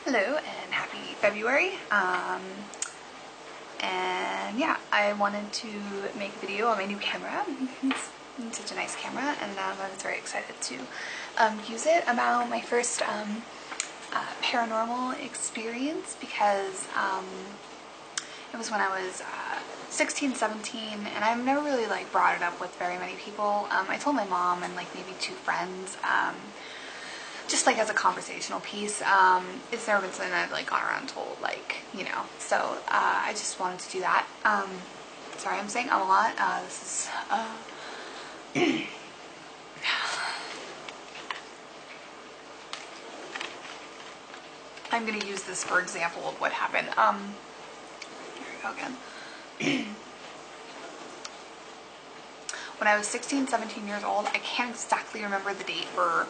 Hello and happy February. And yeah, I wanted to make a video on my new camera. It's such a nice camera, and I was very excited to use it about my first paranormal experience, because it was when I was 16, 17, and I've never really like brought it up with very many people. I told my mom and like maybe two friends, just like as a conversational piece. It's never been something I've like gone around and told, like, you know, so I just wanted to do that. Sorry, I'm saying a lot. This is I'm gonna use this for example of what happened. Here we go again. When I was 16, 17 years old, I can't exactly remember the date or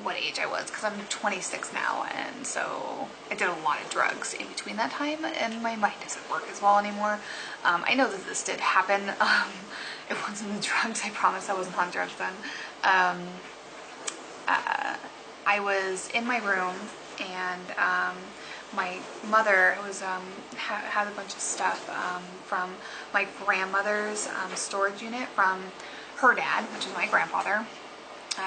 what age I was, because I'm 26 now, and so I did a lot of drugs in between that time, and my mind doesn't work as well anymore. I know that this did happen. It wasn't the drugs, I promise I wasn't on drugs then. I was in my room, and my mother was had a bunch of stuff from my grandmother's storage unit from her dad, which is my grandfather.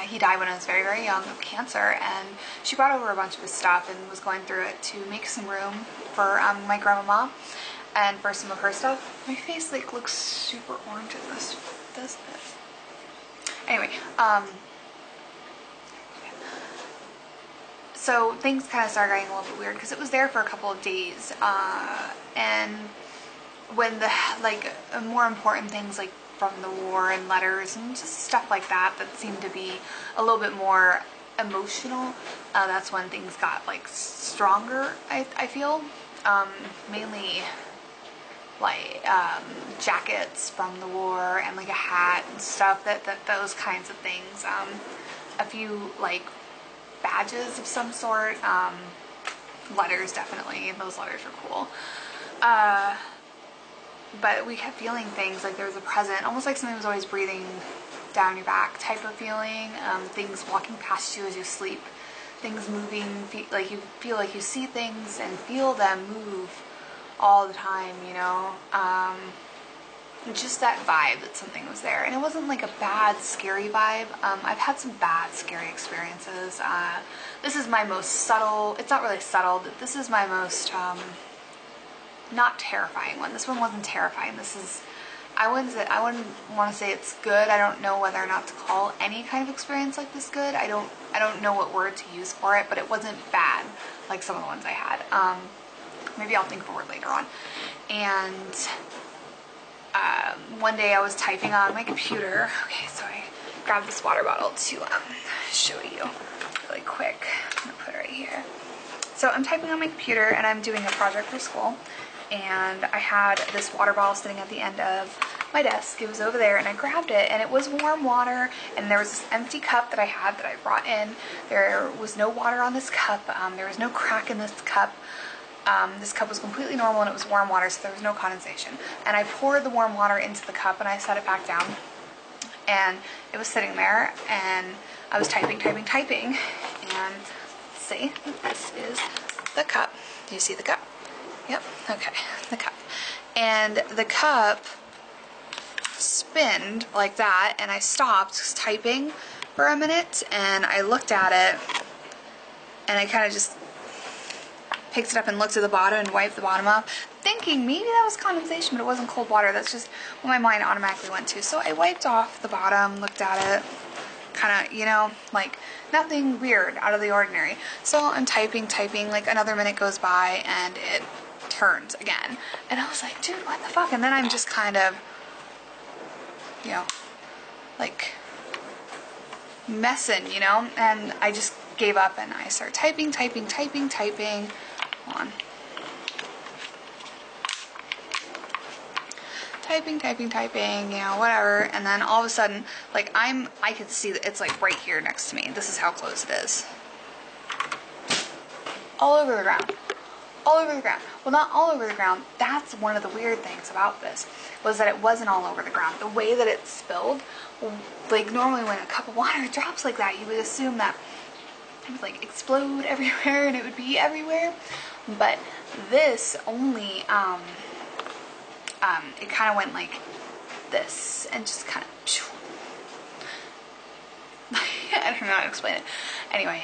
He died when I was very, very young of cancer, and she brought over a bunch of his stuff and was going through it to make some room for my grandmama and for some of her stuff. My face like looks super orange in this, doesn't it? Anyway, so things kind of started getting a little bit weird because it was there for a couple of days, and when the like more important things like from the war and letters and just stuff like that that seemed to be a little bit more emotional, that's when things got like stronger, I feel. Mainly like jackets from the war and like a hat and stuff, those kinds of things. A few like badges of some sort, letters, definitely, those letters were cool. But we kept feeling things like there was a presence, almost like something was always breathing down your back type of feeling. Things walking past you as you sleep, things moving, like you feel like you see things and feel them move all the time, you know. Just that vibe that something was there, and it wasn't like a bad scary vibe. I've had some bad scary experiences. This is my most subtle, it's not really subtle, but this is my most not terrifying one. This one wasn't terrifying. This is, I wouldn't want to say it's good. I don't know whether or not to call any kind of experience like this good. I don't know what word to use for it, but it wasn't bad like some of the ones I had. Maybe I'll think of a word later on. And one day I was typing on my computer. Okay, so I grabbed this water bottle to show you really quick. I'm gonna put it right here. So I'm typing on my computer and I'm doing a project for school, and I had this water bottle sitting at the end of my desk. It was over there, and I grabbed it, and it was warm water, and there was this empty cup that I had that I brought in. There was no water on this cup. There was no crack in this cup. This cup was completely normal, and it was warm water, so there was no condensation. And I poured the warm water into the cup, and I set it back down, and it was sitting there, and I was typing, and see, this is the cup. Do you see the cup? Yep, okay, the cup. And the cup spinned like that, and I stopped typing for a minute, and I looked at it, and I kind of just picked it up and looked at the bottom and wiped the bottom off, thinking maybe that was condensation, but it wasn't cold water. That's just what my mind automatically went to. So I wiped off the bottom, looked at it, kind of, you know, like nothing weird out of the ordinary. So I'm typing, like another minute goes by, and it turns again. And I was like, dude, what the fuck? And then I'm just kind of, you know, like messing, you know, and I just gave up, and I started typing. Hold on. Typing, you know, whatever, and then all of a sudden, like, I could see that it's like right here next to me. This is how close it is. All over the ground. Well, not all over the ground. That's one of the weird things about this, was that it wasn't all over the ground. The way that it spilled, like normally when a cup of water drops like that, you would assume that it would like explode everywhere and it would be everywhere. But this only, it kind of went like this and just kind of, I don't know how to explain it. Anyway,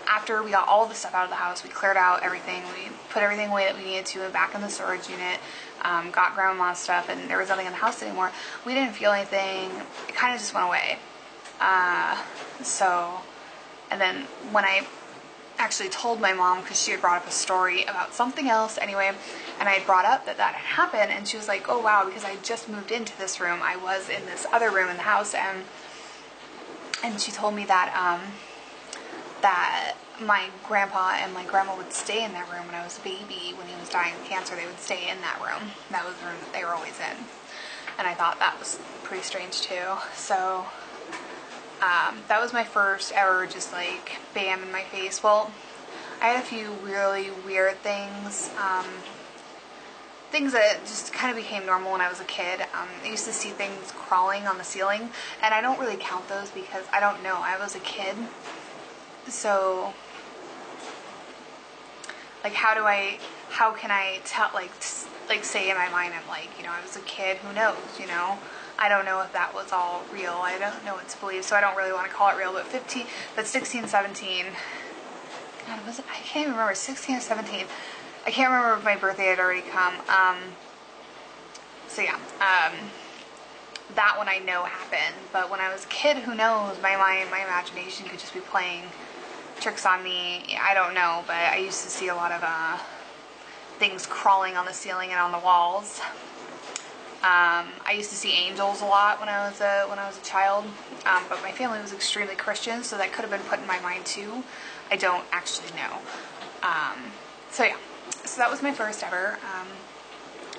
after we got all the stuff out of the house, we cleared out everything, we put everything away that we needed to back in the storage unit, got grandma's stuff, and there was nothing in the house anymore. We didn't feel anything. It kind of just went away. And then when I actually told my mom, because she had brought up a story about something else anyway, and I had brought up that that had happened, and she was like, oh wow, because I just moved into this room. I was in this other room in the house, and she told me that that my grandpa and my grandma would stay in that room when I was a baby. When he was dying of cancer, they would stay in that room. That was the room that they were always in. And I thought that was pretty strange too. So that was my first ever just like bam in my face. Well, I had a few really weird things. Things that just kind of became normal when I was a kid. I used to see things crawling on the ceiling, and I don't really count those because I don't know. I was a kid. So like how can I tell, like say in my mind, I'm like, you know, I was a kid, who knows, you know? I don't know if that was all real. I don't know what to believe, so I don't really want to call it real, but 16, 17, God, was it? I can't even remember, 16 or 17. I can't remember if my birthday had already come. So yeah, that one I know happened, but when I was a kid, who knows, my imagination could just be playing tricks on me. I don't know, but I used to see a lot of things crawling on the ceiling and on the walls. I used to see angels a lot when I was a child, but my family was extremely Christian, so that could have been put in my mind too. I don't actually know. So yeah, so that was my first ever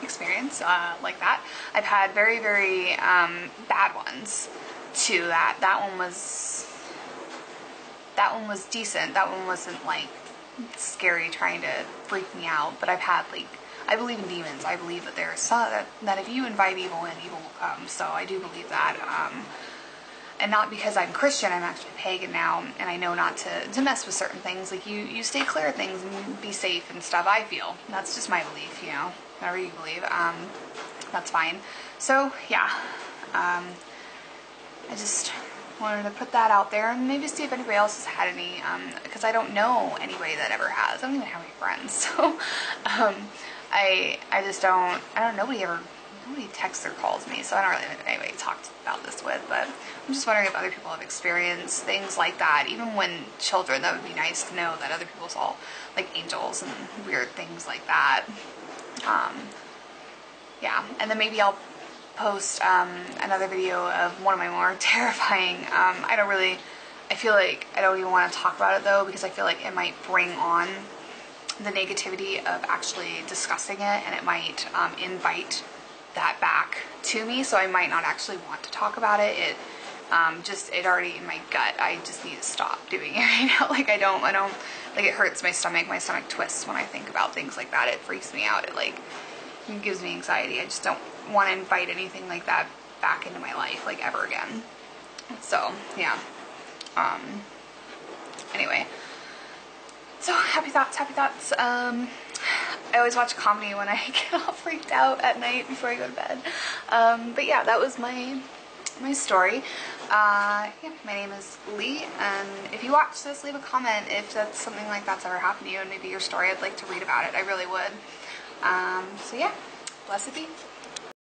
experience like that. I've had very, very bad ones too. That one was decent. That one wasn't like scary trying to freak me out, but I've had like, I believe in demons. I believe that there's some, that if you invite evil in, evil will come. So I do believe that. And not because I'm Christian, I'm actually pagan now, and I know not to mess with certain things. Like you stay clear of things and be safe and stuff, I feel. That's just my belief, you know. Whatever you believe, that's fine. So yeah, I just wanted to put that out there and maybe see if anybody else has had any, because I don't know anybody that ever has. I don't even have any friends, so I just don't, nobody texts or calls me, so I don't really know anybody to talk about this with, but I'm just wondering if other people have experienced things like that. Even when children, that would be nice to know that other people saw like angels and weird things like that. Yeah, and then maybe I'll post another video of one of my more terrifying, I feel like I don't even want to talk about it though, because I feel like it might bring on the negativity of actually discussing it, and it might invite that back to me, so I might not actually want to talk about it. It already in my gut, I just need to stop doing it right now. Like I don't, like it hurts my stomach twists when I think about things like that. It freaks me out. It gives me anxiety. I just don't want to invite anything like that back into my life, like ever again. So yeah, anyway, so happy thoughts. I always watch comedy when I get all freaked out at night before I go to bed. But yeah, that was my story. Yeah, my name is Lee, and if you watch this, leave a comment if that's something like that's ever happened to you, and maybe your story, I'd like to read about it. I really would. So yeah, blessed be.